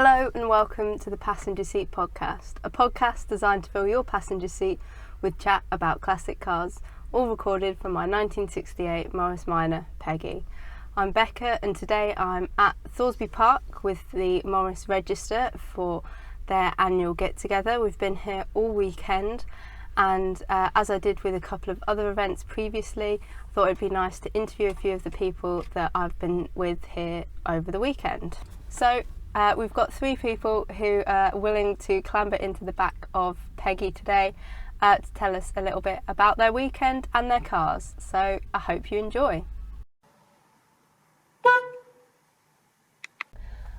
Hello and welcome to the Passenger Seat Podcast, a podcast designed to fill your passenger seat with chat about classic cars, all recorded from my 1968 Morris Minor, Peggy. I'm Becca and today I'm at Thoresby Park with the Morris Register for their annual get-together. We've been here all weekend and as I did with a couple of other events previously, I thought it'd be nice to interview a few of the people that I've been with here over the weekend. So we've got three people who are willing to clamber into the back of Peggy today to tell us a little bit about their weekend and their cars. So I hope you enjoy.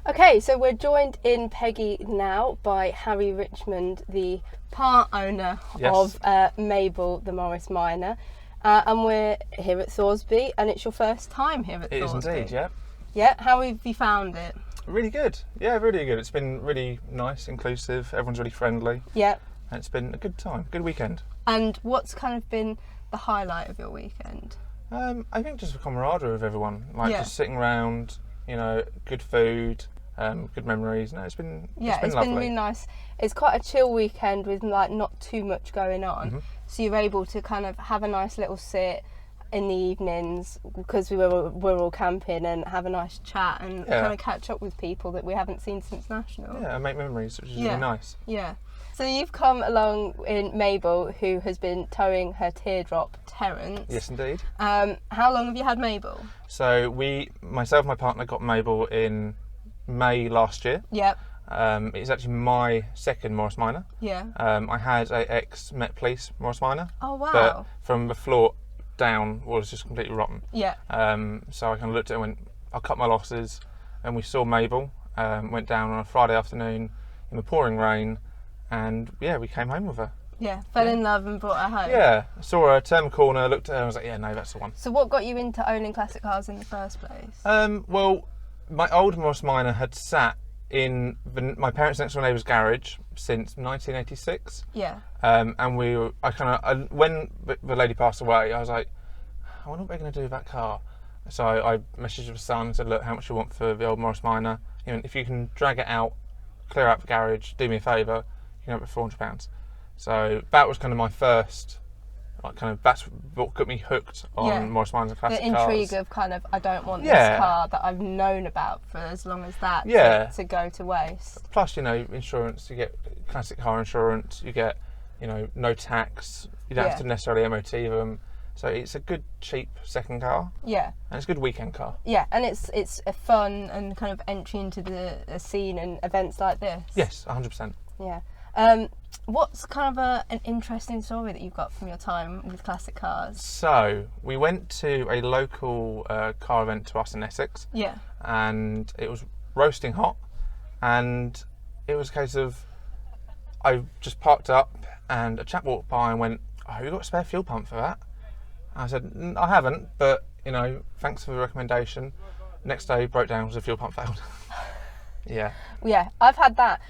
Okay, so we're joined in Peggy now by Harry Richmond, the part owner of Mabel, the Morris Minor. And we're here at Thoresby, and it's your first time here at Thoresby. It is indeed, yeah. Yeah, how have you found it? Really good. Yeah, really good. It's been really nice, inclusive. Everyone's really friendly. Yeah. And it's been a good time, good weekend. And what's kind of been the highlight of your weekend? I think just the camaraderie of everyone. Just sitting around, good food, good memories. No, it's been lovely. Been really nice. It's quite a chill weekend with not too much going on. Mm-hmm. So you're able to kind of have a nice little sit in the evenings because we're all camping and have a nice chat and kind of catch up with people that we haven't seen since National. Yeah, and make memories, which is really nice. Yeah. So you've come along in Mabel, who has been towing her teardrop, Terence. Yes, indeed. How long have you had Mabel? So myself and my partner got Mabel in May last year. Yep. It's actually my second Morris Minor. Yeah. I had a ex-Met Police Morris Minor. Oh, wow. But from the floor down was just completely rotten. Yeah. So I kind of looked at it and went, I'll cut my losses. And we saw Mabel, went down on a Friday afternoon in the pouring rain, and we came home with her. Yeah, fell in love and brought her home. Yeah, saw her, turned the corner, looked at her and was like, yeah, no, that's the one. So what got you into owning classic cars in the first place? Well, my old Morris Minor had sat in my parents' next door neighbour's garage since 1986. Yeah. And when the lady passed away, I was like, I wonder what we're going to do with that car. So I messaged my son and said, look, how much do you want for the old Morris Minor? If you can drag it out, clear out the garage, do me a favour, you can have it for £400. So that was kind of my first, that's what got me hooked on Morris Minors and classic cars. The intrigue of kind of, I don't want this car that I've known about for as long as that to go to waste. Plus, insurance, you get classic car insurance, you get, no tax, you don't have to necessarily MOT them. So it's a good, cheap second car. Yeah. And it's a good weekend car. Yeah, and it's a fun and kind of entry into the scene and events like this. Yes, 100%. Yeah. What's kind of an interesting story that you've got from your time with classic cars? So we went to a local car event to us in Essex. Yeah. And it was roasting hot, and it was a case of I just parked up and a chap walked by and went, "Oh, have you got a spare fuel pump for that?" I said, "I haven't, but thanks for the recommendation." Next day, broke down because the fuel pump failed. Yeah. Yeah, I've had that.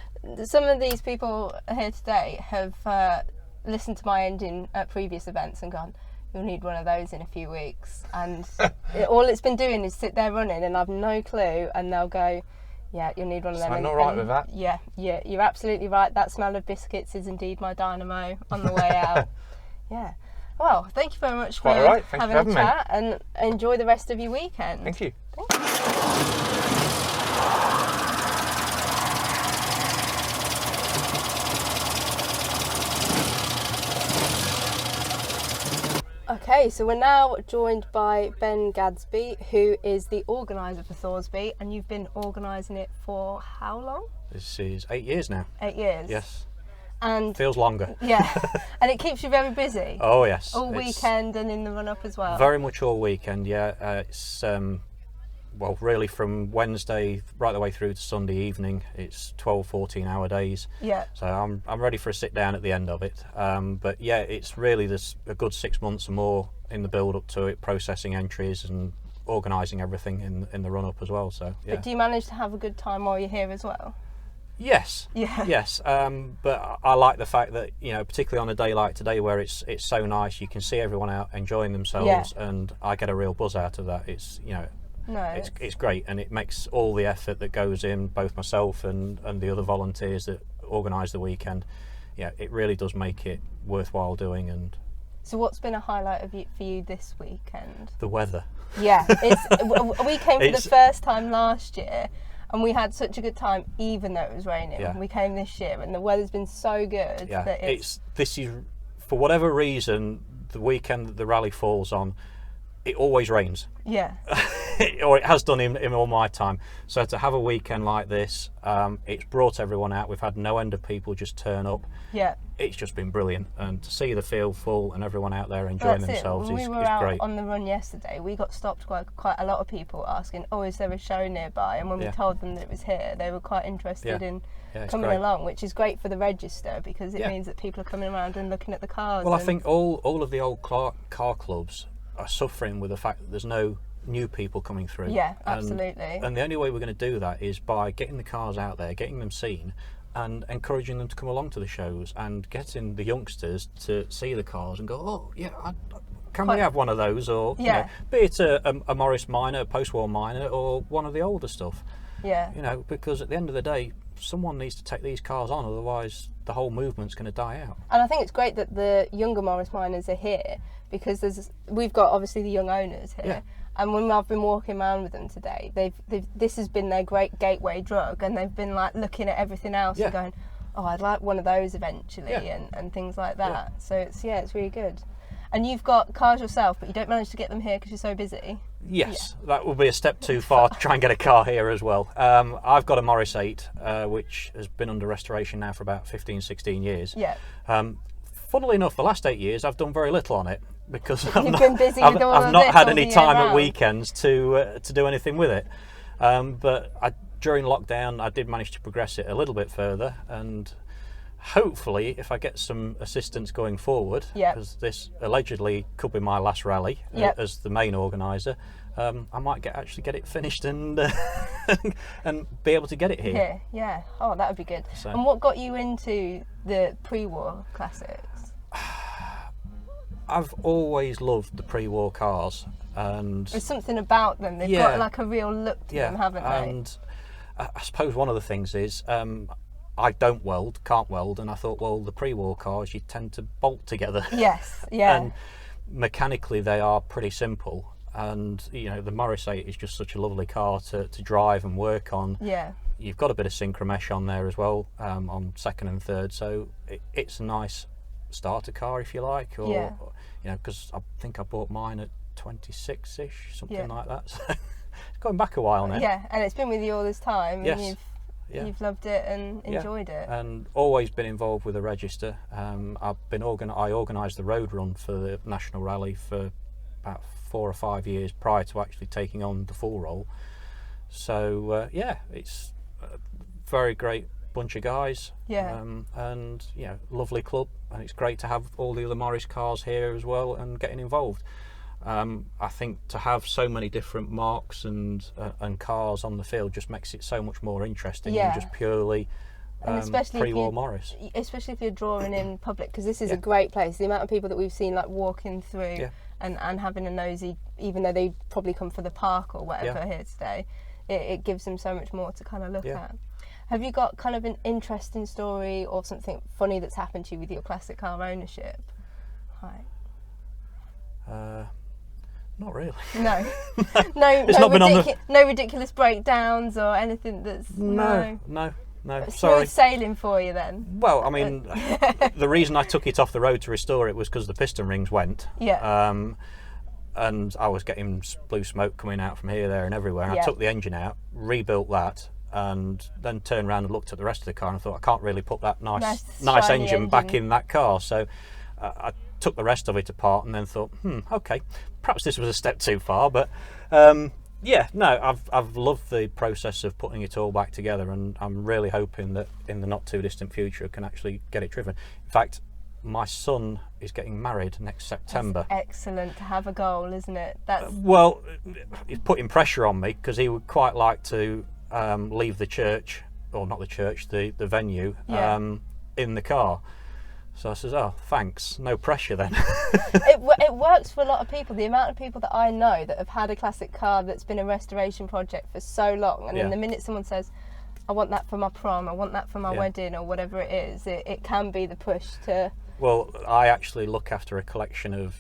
Some of these people here today have listened to my ending at previous events and gone, "You'll need one of those in a few weeks." And all it's been doing is sit there running, and I've no clue. And they'll go, "Yeah, you'll need one of them." I'm not right with that. Yeah, you're absolutely right. That smell of biscuits is indeed my dynamo on the way out. Yeah. Well, thank you very much for having a chat, and enjoy the rest of your weekend. Thank you. Okay, so we're now joined by Ben Gadsby, who is the organiser for Thoresby, and you've been organising it for how long? This is 8 years now. 8 years? Yes. And feels longer. Yeah, and it keeps you very busy. Oh yes. All weekend and in the run up as well. Very much all weekend, yeah. It's really from Wednesday right the way through to Sunday evening. It's 12, 14-hour days. Yeah. So I'm ready for a sit down at the end of it. But yeah, it's really there's a good 6 months or more in the build up to it, processing entries and organising everything in the run up as well. So yeah. But do you manage to have a good time while you're here as well? Yes. Yeah. Yes. But I like the fact that particularly on a day like today, where it's so nice, you can see everyone out enjoying themselves, and I get a real buzz out of that. It's No, it's great, and it makes all the effort that goes in, both myself and the other volunteers that organise the weekend. Yeah, it really does make it worthwhile doing. And so what's been a highlight for you this weekend? the weather. Yeah, we came for the first time last year, and we had such a good time, even though it was raining. Yeah. We came this year, and the weather's been so good. Yeah, that this is, for whatever reason, the weekend that the rally falls on, it always rains. Yeah. Or it has done in all my time. So to have a weekend like this, it's brought everyone out. We've had no end of people just turn up. Yeah. It's just been brilliant, and to see the field full and everyone out there enjoying themselves When is we were out great. on the run yesterday, we got stopped by quite a lot of people asking, "Oh, is there a show nearby?" And when we told them that it was here, they were quite interested in coming along, which is great for the register, because it means that people are coming around and looking at the cars. Well, I think all of the old car clubs are suffering with the fact that there's no new people coming through. Yeah, absolutely. And the only way we're going to do that is by getting the cars out there, getting them seen, and encouraging them to come along to the shows, and getting the youngsters to see the cars and go, "Oh yeah, can we have one of those?" Or you know, be it a Morris Minor, a post-war Minor, or one of the older stuff. Yeah. You know, because at the end of the day, someone needs to take these cars on, otherwise the whole movement's going to die out. And I think it's great that the younger Morris Minors are here, because we've got obviously the young owners here. Yeah. And when I've been walking around with them today, this has been their great gateway drug, and they've been like looking at everything else and going, "Oh, I'd like one of those eventually," and things like that. So it's really good. And you've got cars yourself, but you don't manage to get them here because you're so busy. Yes, that will be a step too far to try and get a car here as well. I've got a Morris 8, which has been under restoration now for about 15, 16 years. Yeah. Funnily enough, the last 8 years I've done very little on it, because I've not had any time at weekends to do anything with it. But during lockdown, I did manage to progress it a little bit further, and hopefully, if I get some assistance going forward, because this allegedly could be my last rally as the main organiser, I might actually get it finished and and be able to get it here. Yeah. Oh, that would be good. So, and what got you into the pre-war classics? I've always loved the pre-war cars, and there's something about them. They've got like a real look to them, haven't they? And I suppose one of the things is I can't weld, and I thought, well, the pre-war cars, you tend to bolt together. Yes, yeah. And mechanically they are pretty simple, and you know, the Morris 8 is just such a lovely car to drive and work on. Yeah. You've got a bit of synchro mesh on there as well, on second and third, so it's a nice starter car, if you like, or you know, because I think I bought mine at 26ish, something like that. So it's going back a while now. Yeah, and it's been with you all this time. Yes. And you've loved it and enjoyed it. And always been involved with the register. I organised the road run for the National Rally for about 4 or 5 years prior to actually taking on the full role. So it's a very great bunch of guys, and you know, lovely club, and it's great to have all the other Morris cars here as well and getting involved. I think to have so many different marks and cars on the field just makes it so much more interesting than just purely pre-war Morris. Especially if you're drawing in public, because this is a great place. The amount of people that we've seen like walking through and having a nosy, even though they probably come for the park or whatever here today, it gives them so much more to kind of look at. Have you got kind of an interesting story or something funny that's happened to you with your classic car ownership? Not really. No. No ridiculous breakdowns or anything that's... No. Smooth sailing for you then? Well, I mean, the reason I took it off the road to restore it was because the piston rings went. Yeah. And I was getting blue smoke coming out from here, there and everywhere. And I took the engine out, rebuilt that, and then turned around and looked at the rest of the car and thought, I can't really put that nice engine back in that car. So I took the rest of it apart and then thought, okay, perhaps this was a step too far. But I've loved the process of putting it all back together, and I'm really hoping that in the not too distant future I can actually get it driven. In fact, my son is getting married next September. That's excellent to have a goal, isn't it? Well, it's putting pressure on me, because he would quite like to leave the church, or not the church, the venue, in the car. So I says, oh, thanks, no pressure then. It works for a lot of people. The amount of people that I know that have had a classic car that's been a restoration project for so long, and then the minute someone says, I want that for my prom, I want that for my wedding, or whatever it is, it can be the push to... Well, I actually look after a collection of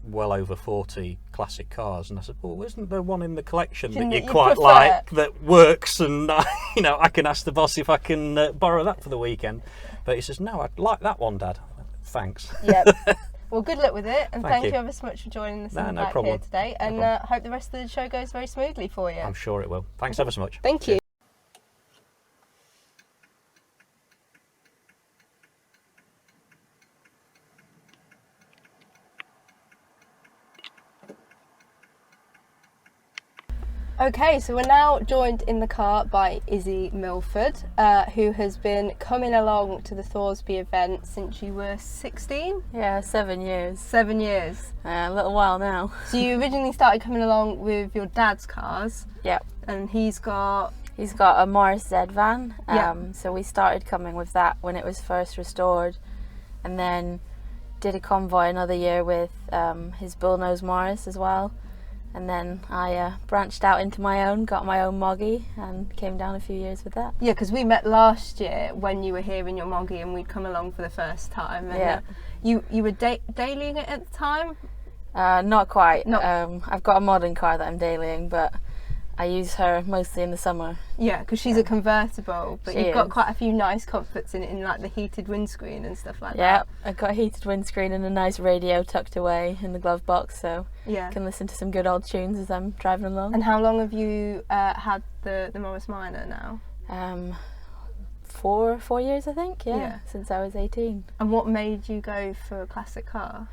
well over 40 classic cars, and I said, well, isn't there one in the collection that you quite prefer? like, that works, and I can ask the boss if I can borrow that for the weekend. But he says, no, I'd like that one, Dad. Thanks. Yep. Well, good luck with it, and thank you you ever so much for joining us No back here problem. today, and hope the rest of the show goes very smoothly for you. I'm sure it will. Thanks ever so much. Thank you. Okay, so we're now joined in the car by Izzy Milford, who has been coming along to the Thorsby event since you were 16? Yeah, 7 years. 7 years. A little while now. So you originally started coming along with your dad's cars. Yep. And he's got a Morris Z van. Yeah. So we started coming with that when it was first restored, and then did a convoy another year with his Bullnose Morris as well. And then I branched out into my own, got my own Moggy, and came down a few years with that. Yeah, because we met last year when you were here in your Moggy, and we'd come along for the first time. And, Yeah. You were dailying it at the time? Not quite. No. I've got a modern car that I'm dailying, but I use her mostly in the summer. Yeah, because she's a convertible, but She you've got is. quite a few nice comforts in it, in like the heated windscreen and stuff like Yeah, that. I've got a heated windscreen and a nice radio tucked away in the glove box, so Yeah. I can listen to some good old tunes as I'm driving along. And how long have you had the Morris Minor now? 4 years, I think. Yeah. Since I was 18. And what made you go for a classic car?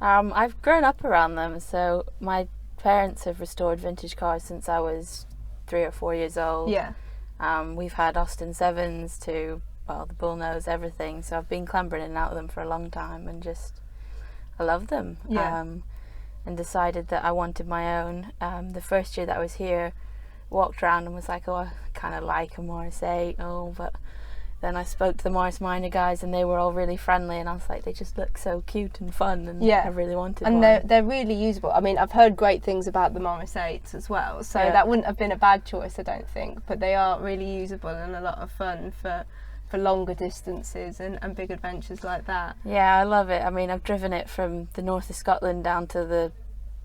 I've grown up around them, so my parents have restored vintage cars since I was 3 or 4 years old. Yeah. We've had Austin 7s to, well, the Bullnose, everything, so I've been clambering in and out of them for a long time, and just I love them. Yeah. And decided that I wanted my own. The first year that I was here, walked around and was like, oh, I kind of like a Morris 8, but then I spoke to the Morris Minor guys, and they were all really friendly, and I was like, they just look so cute and fun, and Yeah. I really wanted And one. they're really usable. I mean, I've heard great things about the Morris 8s as well, so Yeah. that wouldn't have been a bad choice, I don't think. But they are really usable and a lot of fun for longer distances and big adventures like that. Yeah, I love it. I mean, I've driven it from the north of Scotland down to the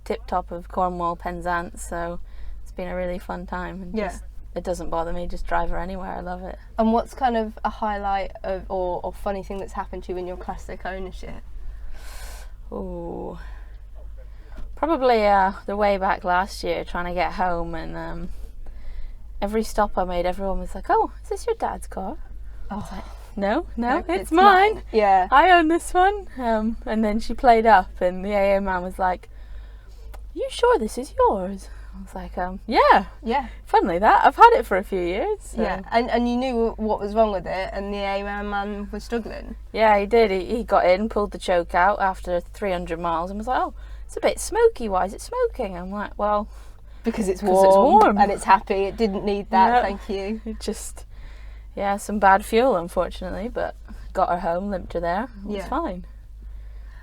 tip top of Cornwall, Penzance, so it's been a really fun time. And Yeah. just, it doesn't bother me, just drive her anywhere. I love it. And what's kind of a highlight of or funny thing that's happened to you in your classic ownership? Ooh. Probably the way back last year, trying to get home, and every stop I made, everyone was like, oh, is this your dad's car? I was like, no, it's mine. Yeah. I own this one. And then she played up, and the AA man was like, are you sure this is yours? I was like, yeah. Yeah. Funnily that, I've had it for a few years. So. Yeah. And you knew what was wrong with it, and the AA man was struggling. Yeah, he did. He got in, pulled the choke out after 300 miles, and was like, oh, it's a bit smoky. Why is it smoking? I'm like, well, Because it's 'Cause it's warm. and it's happy. It didn't need that. Yeah. Thank you. it just, yeah, some bad fuel, unfortunately, but got her home, limped her there. It was Yeah. fine.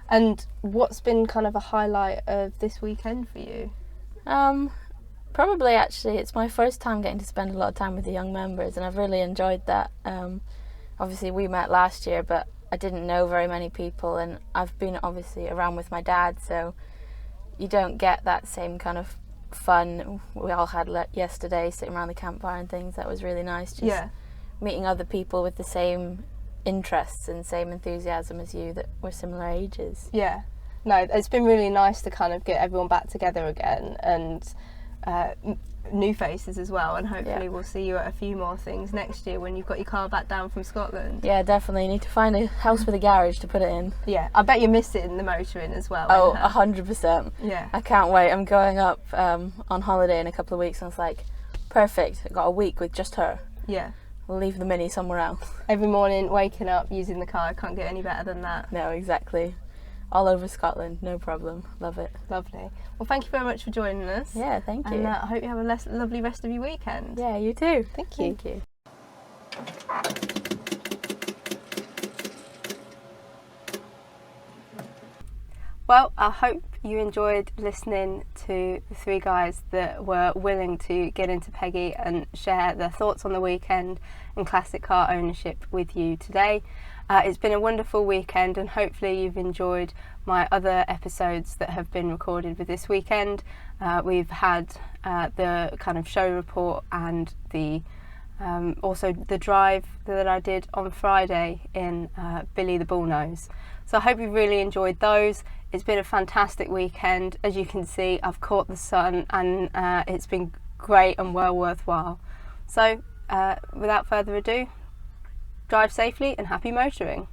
And what's been kind of a highlight of this weekend for you? Probably actually, it's my first time getting to spend a lot of time with the young members, and I've really enjoyed that. Obviously, we met last year, but I didn't know very many people, and I've been obviously around with my dad, so you don't get that same kind of fun we all had yesterday, sitting around the campfire and things. That was really nice. Just meeting other people with the same interests and same enthusiasm as you that were similar ages. Yeah. No, it's been really nice to kind of get everyone back together again, and new faces as well, and hopefully we'll see you at a few more things next year when you've got your car back down from Scotland. Yeah, definitely. Need to find a house with a garage to put it in. Yeah, I bet you're missing the motoring as well. Oh, in her. 100%. Yeah. I can't wait. I'm going up on holiday in a couple of weeks, and it's like, perfect. I got a week with just her. Yeah. We'll leave the Mini somewhere else. Every morning, waking up, using the car, I can't get any better than that. No, exactly. All over Scotland, no problem. Love it. Lovely. Well, thank you very much for joining us. Yeah, thank you. And I hope you have a lovely rest of your weekend. Yeah, you too. Thank you. Thank you. Well, I hope you enjoyed listening to the three guys that were willing to get into Peggy and share their thoughts on the weekend and classic car ownership with you today. It's been a wonderful weekend, and hopefully you've enjoyed my other episodes that have been recorded with this weekend. We've had the kind of show report and the also the drive that I did on Friday in Billy the Bullnose. So I hope you really enjoyed those. It's been a fantastic weekend. As you can see, I've caught the sun, and it's been great and well worthwhile. So without further ado, drive safely and happy motoring.